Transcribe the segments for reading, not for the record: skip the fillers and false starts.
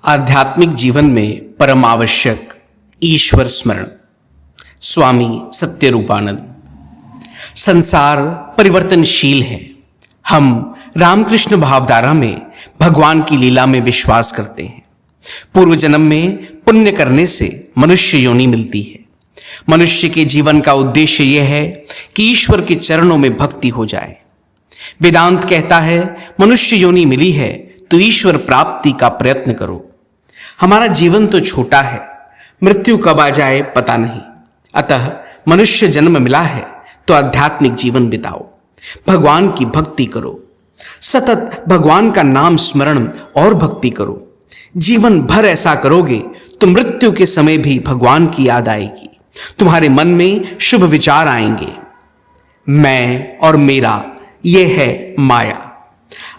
आध्यात्मिक जीवन में परम आवश्यक ईश्वर स्मरण। स्वामी सत्यरूपानंद। संसार परिवर्तनशील है। हम रामकृष्ण भावधारा में भगवान की लीला में विश्वास करते हैं। पूर्व जन्म में पुण्य करने से मनुष्य योनि मिलती है। मनुष्य के जीवन का उद्देश्य यह है कि ईश्वर के चरणों में भक्ति हो जाए। वेदांत कहता है मनुष्य योनि मिली है तो ईश्वर प्राप्ति का प्रयत्न करो। हमारा जीवन तो छोटा है, मृत्यु कब आ जाए पता नहीं। अतः मनुष्य जन्म मिला है तो आध्यात्मिक जीवन बिताओ, भगवान की भक्ति करो, सतत भगवान का नाम स्मरण और भक्ति करो। जीवन भर ऐसा करोगे तो मृत्यु के समय भी भगवान की याद आएगी। तुम्हारे मन में शुभ विचार आएंगे। मैं और मेरा ये है माया।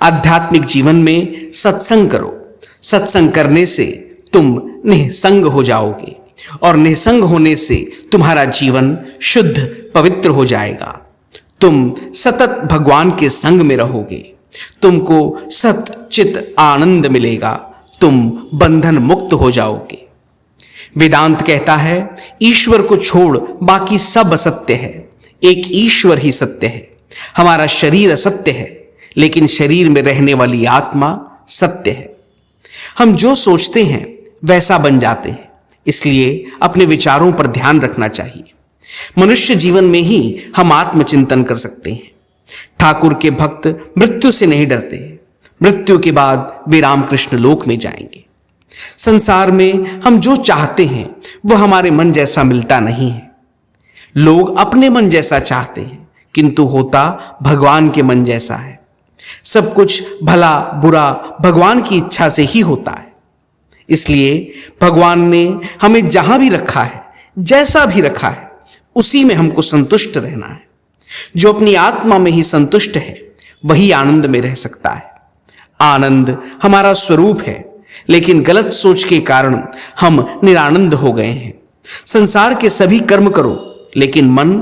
आध्यात्मिक जीवन में सत्संग करो। सत्संग करने से तुम निसंग हो जाओगे और निसंग होने से तुम्हारा जीवन शुद्ध पवित्र हो जाएगा। तुम सतत भगवान के संग में रहोगे। तुमको सच्चित आनंद मिलेगा। तुम बंधन मुक्त हो जाओगे। वेदांत कहता है ईश्वर को छोड़ बाकी सब असत्य है, एक ईश्वर ही सत्य है। हमारा शरीर असत्य है लेकिन शरीर में रहने वाली आत्मा सत्य है। हम जो सोचते हैं वैसा बन जाते हैं, इसलिए अपने विचारों पर ध्यान रखना चाहिए। मनुष्य जीवन में ही हम आत्मचिंतन कर सकते हैं। ठाकुर के भक्त मृत्यु से नहीं डरते हैं। मृत्यु के बाद वे रामकृष्ण लोक में जाएंगे। संसार में हम जो चाहते हैं वह हमारे मन जैसा मिलता नहीं है। लोग अपने मन जैसा चाहते हैं किंतु होता भगवान के मन जैसा है। सब कुछ भला बुरा भगवान की इच्छा से ही होता है। इसलिए भगवान ने हमें जहां भी रखा है, जैसा भी रखा है, उसी में हमको संतुष्ट रहना है। जो अपनी आत्मा में ही संतुष्ट है वही आनंद में रह सकता है। आनंद हमारा स्वरूप है, लेकिन गलत सोच के कारण हम निरानंद हो गए हैं। संसार के सभी कर्म करो लेकिन मन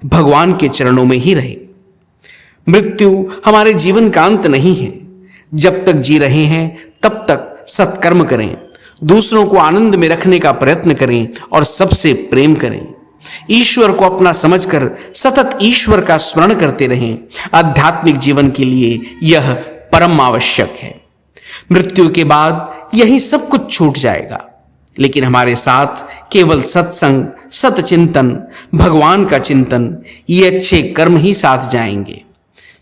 भगवान के चरणों में ही रहे। मृत्यु हमारे जीवन का अंत नहीं है। जब तक जी रहे हैं तब तक सत्कर्म करें, दूसरों को आनंद में रखने का प्रयत्न करें और सबसे प्रेम करें। ईश्वर को अपना समझकर सतत ईश्वर का स्मरण करते रहें। आध्यात्मिक जीवन के लिए यह परम आवश्यक है। मृत्यु के बाद यही सब कुछ छूट जाएगा, लेकिन हमारे साथ केवल सत्संग, सतचिंतन, भगवान का चिंतन, ये अच्छे कर्म ही साथ जाएंगे।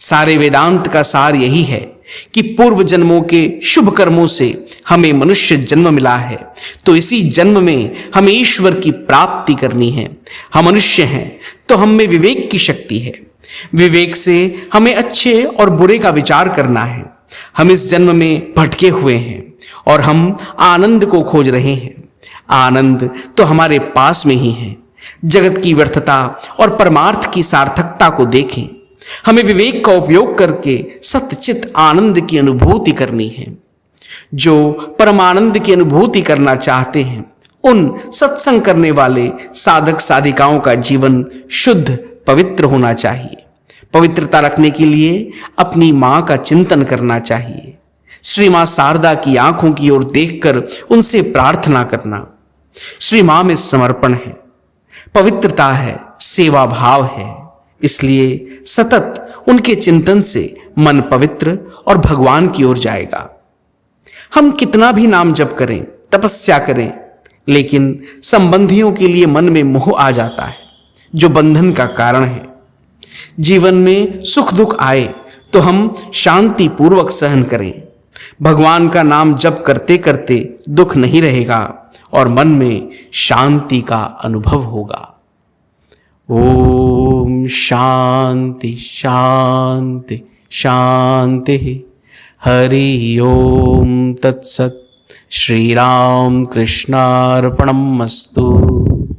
सारे वेदांत का सार यही है कि पूर्व जन्मों के शुभ कर्मों से हमें मनुष्य जन्म मिला है, तो इसी जन्म में हमें ईश्वर की प्राप्ति करनी है। हम मनुष्य हैं तो हम में विवेक की शक्ति है। विवेक से हमें अच्छे और बुरे का विचार करना है। हम इस जन्म में भटके हुए हैं और हम आनंद को खोज रहे हैं। आनंद तो हमारे पास में ही है। जगत की व्यर्थता और परमार्थ की सार्थकता को देखें। हमें विवेक का उपयोग करके सच्चित आनंद की अनुभूति करनी है। जो परमानंद की अनुभूति करना चाहते हैं उन सत्संग करने वाले साधक साधिकाओं का जीवन शुद्ध पवित्र होना चाहिए। पवित्रता रखने के लिए अपनी मां का चिंतन करना चाहिए। श्री मां शारदा की आंखों की ओर देखकर उनसे प्रार्थना करना। श्री मां में समर्पण है, पवित्रता है, सेवा भाव है। इसलिए सतत उनके चिंतन से मन पवित्र और भगवान की ओर जाएगा। हम कितना भी नाम जप करें, तपस्या करें, लेकिन संबंधियों के लिए मन में मोह आ जाता है जो बंधन का कारण है। जीवन में सुख दुख आए तो हम शांति पूर्वक सहन करें। भगवान का नाम जप करते करते दुख नहीं रहेगा और मन में शांति का अनुभव होगा। ओम शांति शांति शांति। हरि ओम तत्सत। श्री राम कृष्णार्पणमस्तु।